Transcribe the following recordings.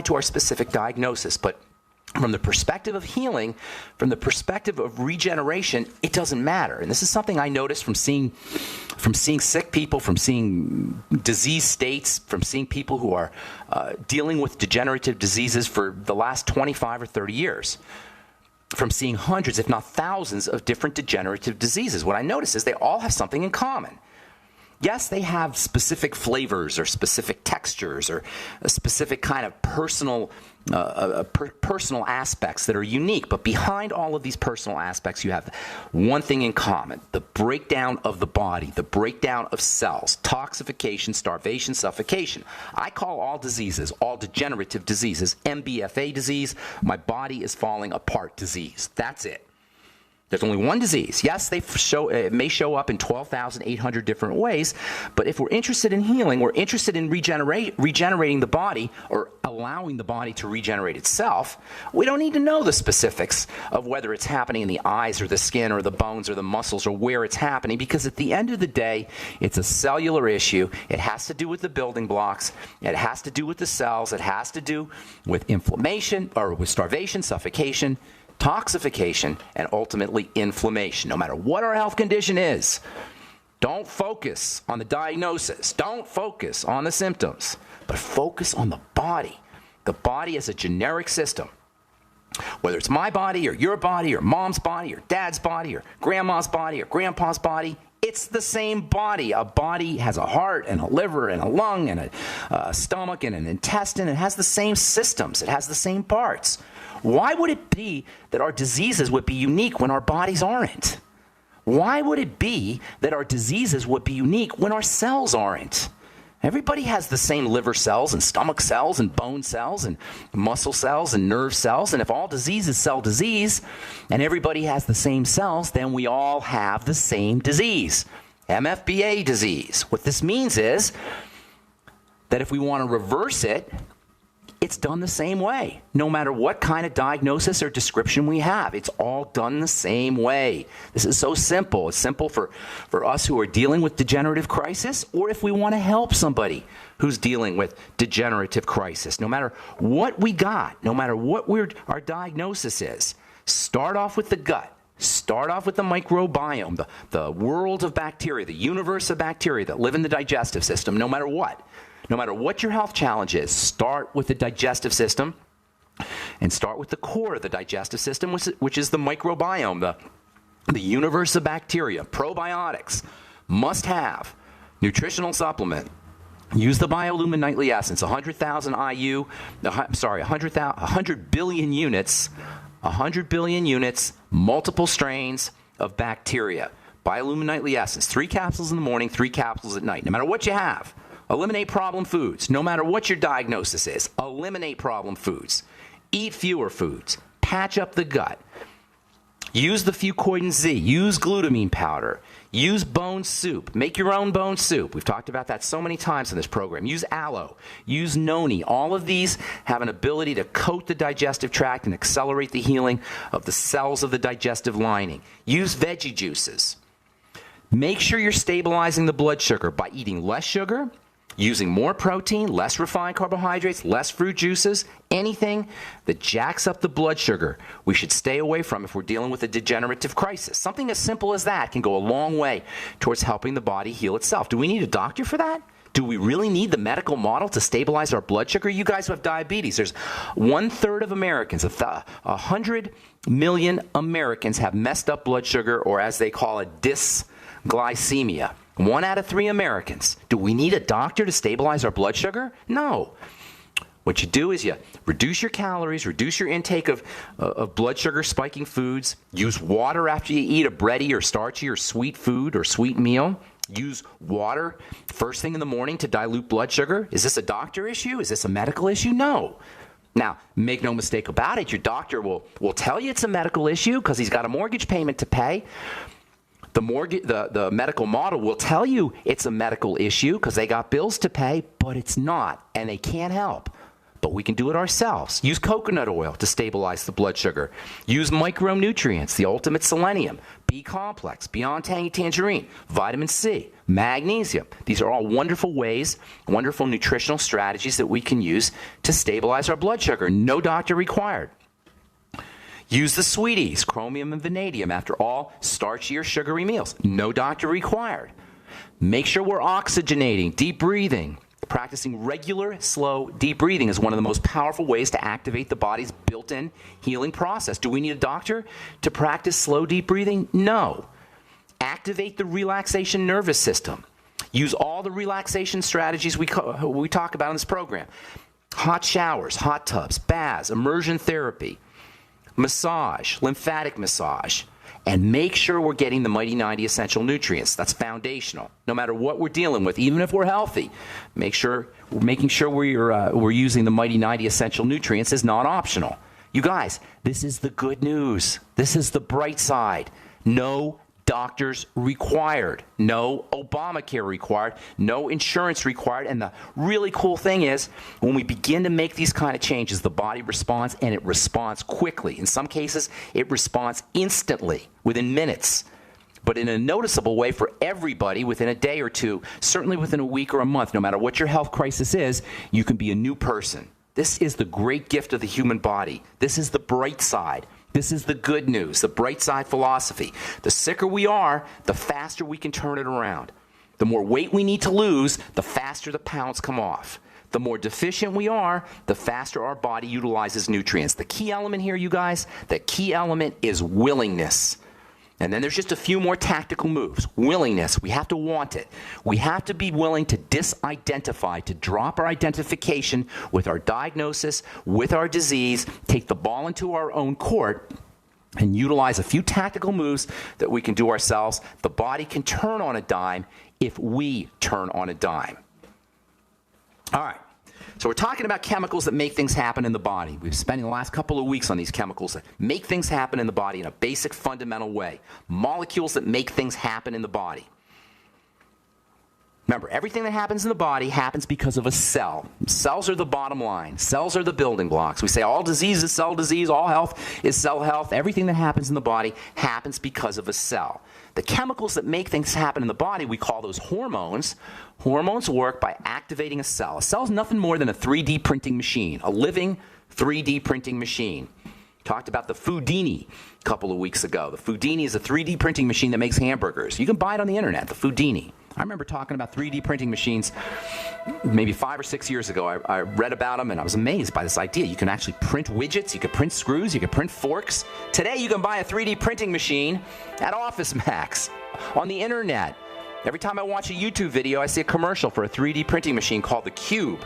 to our specific diagnosis. But from the perspective of healing, from the perspective of regeneration, it doesn't matter. And this is something I noticed from seeing sick people, from seeing disease states, from seeing people who are dealing with degenerative diseases for the last 25 or 30 years, from seeing hundreds, if not thousands, of different degenerative diseases. What I notice is they all have something in common. Yes, they have specific flavors or specific textures or a specific kind of personal aspects that are unique. But behind all of these personal aspects, you have one thing in common: the breakdown of the body, the breakdown of cells, toxification, starvation, suffocation. I call all diseases, all degenerative diseases, MBFA disease, my body is falling apart disease. That's it. There's only one disease. Yes, it may show up in 12,800 different ways, but if we're interested in healing, we're interested in regenerating the body or allowing the body to regenerate itself, we don't need to know the specifics of whether it's happening in the eyes or the skin or the bones or the muscles or where it's happening, because at the end of the day, it's a cellular issue. It has to do with the building blocks. It has to do with the cells. It has to do with inflammation or with starvation, suffocation, toxification, and ultimately inflammation. No matter what our health condition is, don't focus on the diagnosis. Don't focus on the symptoms, but focus on the body. The body is a generic system. Whether it's my body or your body or mom's body or dad's body or grandma's body or grandpa's body, it's the same body. A body has a heart and a liver and a lung and a stomach and an intestine. It has the same systems. It has the same parts. Why would it be that our diseases would be unique when our bodies aren't? Why would it be that our diseases would be unique when our cells aren't? Everybody has the same liver cells and stomach cells and bone cells and muscle cells and nerve cells. And if all disease is cell disease and everybody has the same cells, then we all have the same disease, MFBA disease. What this means is that if we want to reverse it, it's done the same way, no matter what kind of diagnosis or description we have. It's all done the same way. This is so simple. It's simple for us who are dealing with degenerative crisis, or if we want to help somebody who's dealing with degenerative crisis. No matter what we got, no matter what our diagnosis is, start off with the gut. Start off with the microbiome, the world of bacteria, the universe of bacteria that live in the digestive system, no matter what. No matter what your health challenge is, start with the digestive system and start with the core of the digestive system, which is the microbiome, the universe of bacteria. Probiotics, must have. Nutritional supplement. Use the Biolumin Nightly Essence, 100,000 IU, 100 billion units, 100 billion units, multiple strains of bacteria. Biolumin Nightly Essence, 3 capsules in the morning, 3 capsules at night, no matter what you have. Eliminate problem foods. No matter what your diagnosis is, eliminate problem foods. Eat fewer foods. Patch up the gut. Use the Fucoidan Z. Use glutamine powder. Use bone soup. Make your own bone soup. We've talked about that so many times in this program. Use aloe. Use noni. All of these have an ability to coat the digestive tract and accelerate the healing of the cells of the digestive lining. Use veggie juices. Make sure you're stabilizing the blood sugar by eating less sugar, using more protein, less refined carbohydrates, less fruit juices, anything that jacks up the blood sugar, we should stay away from if we're dealing with a degenerative crisis. Something as simple as that can go a long way towards helping the body heal itself. Do we need a doctor for that? Do we really need the medical model to stabilize our blood sugar? You guys who have diabetes, there's 1/3 of Americans, 100 million Americans have messed up blood sugar, or as they call it, dysglycemia. 1 out of 3 Americans. Do we need a doctor to stabilize our blood sugar? No. What you do is you reduce your calories, reduce your intake of blood sugar spiking foods, use water after you eat a bready or starchy or sweet food or sweet meal. Use water first thing in the morning to dilute blood sugar. Is this a doctor issue? Is this a medical issue? No. Now, make no mistake about it, your doctor will tell you it's a medical issue because he's got a mortgage payment to pay. The medical model will tell you it's a medical issue because they got bills to pay, but it's not, and they can't help. but we can do it ourselves. Use coconut oil to stabilize the blood sugar. Use micronutrients, the ultimate selenium, B complex, beyond tangy tangerine, vitamin C, magnesium. These are all wonderful ways, wonderful nutritional strategies that we can use to stabilize our blood sugar. No doctor required. Use the sweeties, chromium and vanadium, after all starchy or sugary meals. No doctor required. Make sure we're oxygenating, deep breathing. Practicing regular, slow, deep breathing is one of the most powerful ways to activate the body's built-in healing process. Do we need a doctor to practice slow, deep breathing? No. Activate the relaxation nervous system. Use all the relaxation strategies we talk about in this program. Hot showers, hot tubs, baths, immersion therapy, massage, lymphatic massage. And make sure we're getting the Mighty 90 essential nutrients. That's foundational. No matter what we're dealing with, even if we're healthy, making sure we're using the Mighty 90 essential nutrients is not optional. You guys, this is the good news. This is the bright side. No doctors required. No Obamacare required. No insurance required. And the really cool thing is, when we begin to make these kind of changes, the body responds, and it responds quickly. In some cases, it responds instantly, within minutes. But in a noticeable way for everybody, within a day or two, certainly within a week or a month, no matter what your health crisis is, you can be a new person. This is the great gift of the human body. This is the bright side. This is the good news, the bright side philosophy. The sicker we are, the faster we can turn it around. The more weight we need to lose, the faster the pounds come off. The more deficient we are, the faster our body utilizes nutrients. The key element here, you guys, the key element is willingness. And then there's just a few more tactical moves. Willingness, we have to want it. We have to be willing to disidentify, to drop our identification with our diagnosis, with our disease, take the ball into our own court, and utilize a few tactical moves that we can do ourselves. The body can turn on a dime if we turn on a dime. All right. So we're talking about chemicals that make things happen in the body. We've spent the last couple of weeks on these chemicals that make things happen in the body in a basic, fundamental way. Molecules that make things happen in the body. Remember, everything that happens in the body happens because of a cell. Cells are the bottom line. Cells are the building blocks. We say all disease is cell disease, all health is cell health. Everything that happens in the body happens because of a cell. The chemicals that make things happen in the body, we call those hormones. Hormones work by activating a cell. A cell is nothing more than a 3D printing machine, a living 3D printing machine. Talked about the Foodini a couple of weeks ago. The Foodini is a 3D printing machine that makes hamburgers. You can buy it on the internet, the Foodini. I remember talking about 3D printing machines maybe 5 or 6 years ago. I read about them, and I was amazed by this idea. You can actually print widgets, you can print screws, you can print forks. Today, you can buy a 3D printing machine at Office Max, on the internet. Every time I watch a YouTube video, I see a commercial for a 3D printing machine called the Cube.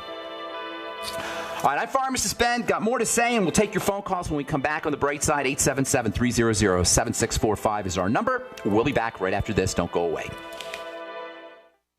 All right, I'm Pharmacist Ben. Got more to say, and we'll take your phone calls when we come back on the bright side. 877-300-7645 is our number. We'll be back right after this. Don't go away.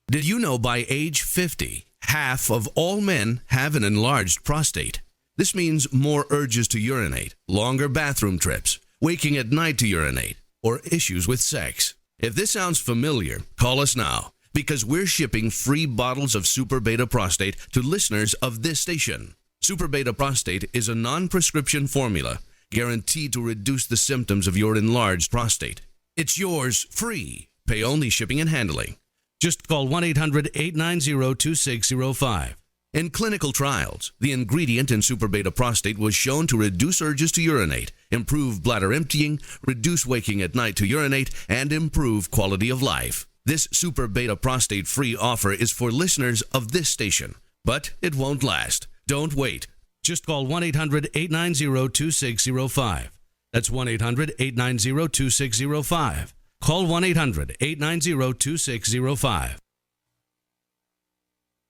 Did you know by age 50, half of all men have an enlarged prostate? This means more urges to urinate, longer bathroom trips, waking at night to urinate, or issues with sex. If this sounds familiar, call us now, because we're shipping free bottles of Super Beta Prostate to listeners of this station. Super Beta Prostate is a non-prescription formula guaranteed to reduce the symptoms of your enlarged prostate. It's yours free. Pay only shipping and handling. Just call 1-800-890-2605. In clinical trials, the ingredient in Super Beta Prostate was shown to reduce urges to urinate, improve bladder emptying, reduce waking at night to urinate, and improve quality of life. This Super Beta Prostate free offer is for listeners of this station, but it won't last. Don't wait. Just call 1-800-890-2605. That's 1-800-890-2605. Call 1-800-890-2605.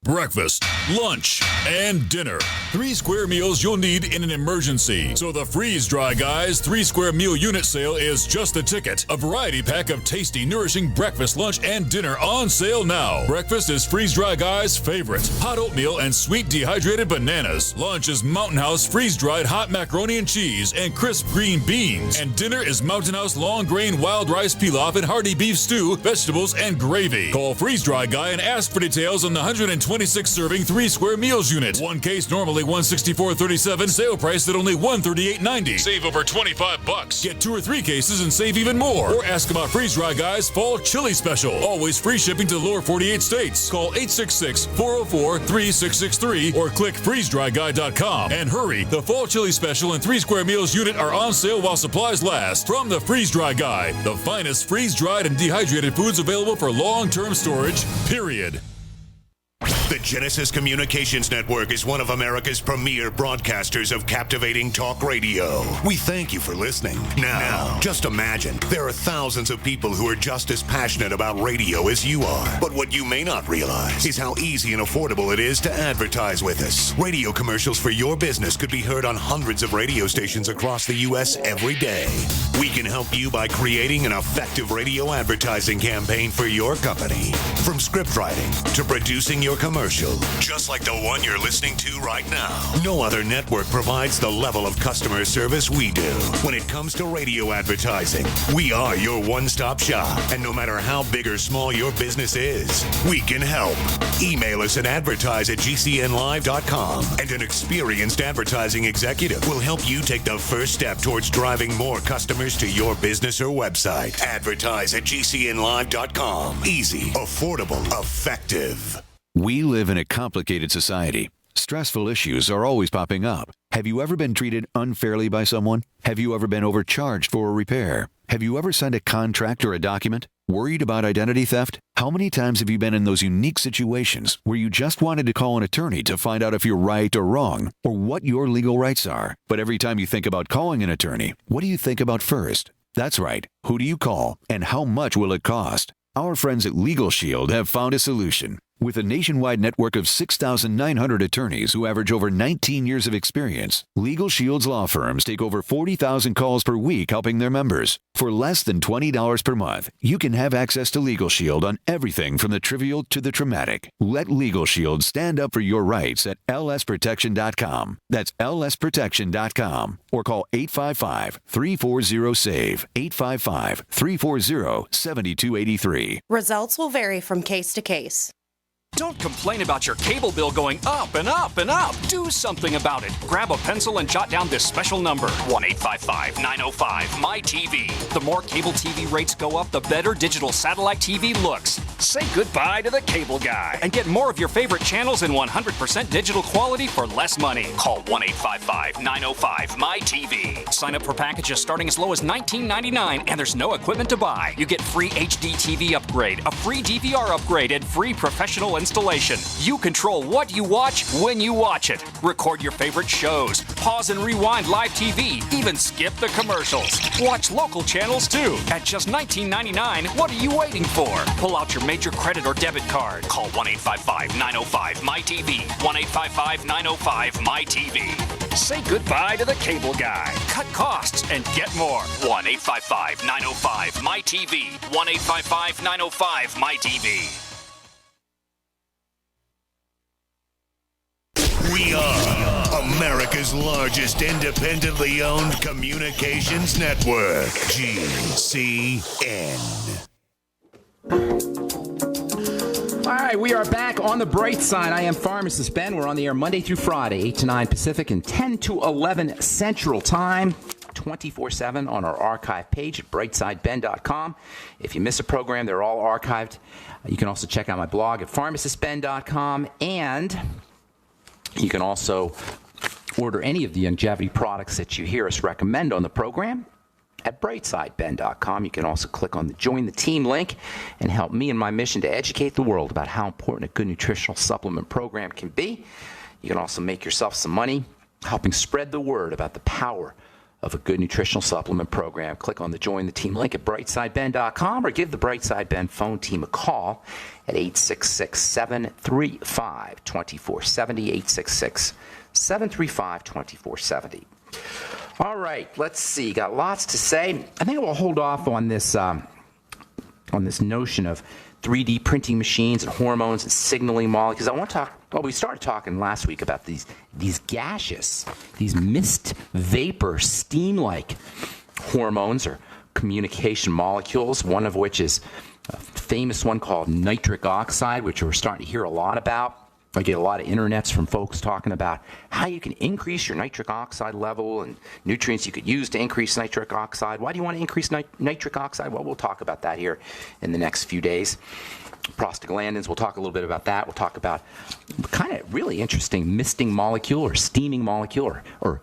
Breakfast, lunch, and dinner. 3 square meals you'll need in an emergency. So the Freeze Dry Guys 3 square meal unit sale is just the ticket. A variety pack of tasty, nourishing breakfast, lunch, and dinner on sale now. Breakfast is Freeze Dry Guys' favorite. Hot oatmeal and sweet dehydrated bananas. Lunch is Mountain House freeze-dried hot macaroni and cheese and crisp green beans. And dinner is Mountain House long grain wild rice pilaf and hearty beef stew, vegetables, and gravy. Call Freeze Dry Guy and ask for details on the 120 26-serving 3-square meals unit. One case normally $164.37. Sale price at only $138.90. Save over $25. Get 2 or 3 cases and save even more. Or ask about Freeze Dry Guy's Fall Chili Special. Always free shipping to lower 48 states. Call 866-404-3663 or click freezedryguy.com. And hurry, the Fall Chili Special and 3-square meals unit are on sale while supplies last. From the Freeze Dry Guy, the finest freeze-dried and dehydrated foods available for long-term storage, period. The Genesis Communications Network is one of America's premier broadcasters of captivating talk radio. We thank you for listening. Now, just imagine, there are thousands of people who are just as passionate about radio as you are. But what you may not realize is how easy and affordable it is to advertise with us. Radio commercials for your business could be heard on hundreds of radio stations across the U.S. every day. We can help you by creating an effective radio advertising campaign for your company. From script writing to producing your commercial, just like the one you're listening to right now. No other network provides the level of customer service we do. When it comes to radio advertising, we are your one-stop shop. And no matter how big or small your business is, we can help. Email us at advertise@gcnlive.com, and an experienced advertising executive will help you take the first step towards driving more customers to your business or website. Advertise@gcnlive.com. Easy, affordable, effective. We live in a complicated society. Stressful issues are always popping up. Have you ever been treated unfairly by someone? Have you ever been overcharged for a repair? Have you ever signed a contract or a document? Worried about identity theft? How many times have you been in those unique situations where you just wanted to call an attorney to find out if you're right or wrong, or what your legal rights are? But every time you think about calling an attorney, what do you think about first? That's right. Who do you call, and how much will it cost? Our friends at Legal Shield have found a solution. With a nationwide network of 6,900 attorneys who average over 19 years of experience, Legal Shield's law firms take over 40,000 calls per week helping their members. For less than $20 per month, you can have access to Legal Shield on everything from the trivial to the traumatic. Let Legal Shield stand up for your rights at lsprotection.com. That's lsprotection.com. Or call 855-340-SAVE, 855-340-7283. Results will vary from case to case. Don't complain about your cable bill going up and up and up. Do something about it. Grab a pencil and jot down this special number, 1-855-905-MY-TV. The more cable TV rates go up, the better digital satellite TV looks. Say goodbye to the cable guy and get more of your favorite channels in 100% digital quality for less money. Call 1-855-905-MY-TV. Sign up for packages starting as low as $19.99, and there's no equipment to buy. You get free HD TV upgrade, a free DVR upgrade, and free professional installation. You control what you watch when you watch it. Record your favorite shows, pause and rewind live TV, even skip the commercials. Watch local channels too. At just $19.99, what are you waiting for? Pull out your major credit or debit card. Call 1-855-905-MY-TV. 1-855-905-MY-TV. Say goodbye to the cable guy. Cut costs and get more. 1-855-905-MY-TV. 1-855-905-MY-TV. We are America's largest independently owned communications network, GCN. All right, we are back on the bright side. I am Pharmacist Ben. We're on the air Monday through Friday, 8 to 9 Pacific and 10 to 11 Central Time, 24/7 on our archive page at brightsideben.com. If you miss a program, they're all archived. You can also check out my blog at pharmacistben.com, and you can also order any of the longevity products that you hear us recommend on the program at brightsideben.com. You can also click on the Join the Team link and help me in my mission to educate the world about how important a good nutritional supplement program can be. You can also make yourself some money helping spread the word about the power of a good nutritional supplement program. Click on the Join the Team link at brightsideben.com or give the Brightside Ben phone team a call at 866-735-2470, 866-735-2470. All right, let's see. Got lots to say. I think we'll hold off on this notion of 3D printing machines and hormones and signaling molecules. I want to talk. Well, we started talking last week about these gaseous, these mist, vapor, steam-like hormones or communication molecules. One of which is a famous one called nitric oxide, which we're starting to hear a lot about. I get a lot of internets from folks talking about how you can increase your nitric oxide level and nutrients you could use to increase nitric oxide. Why do you want to increase nitric oxide? Well, we'll talk about that here in the next few days. Prostaglandins, we'll talk a little bit about that. We'll talk about kind of really interesting misting molecule or steaming molecule or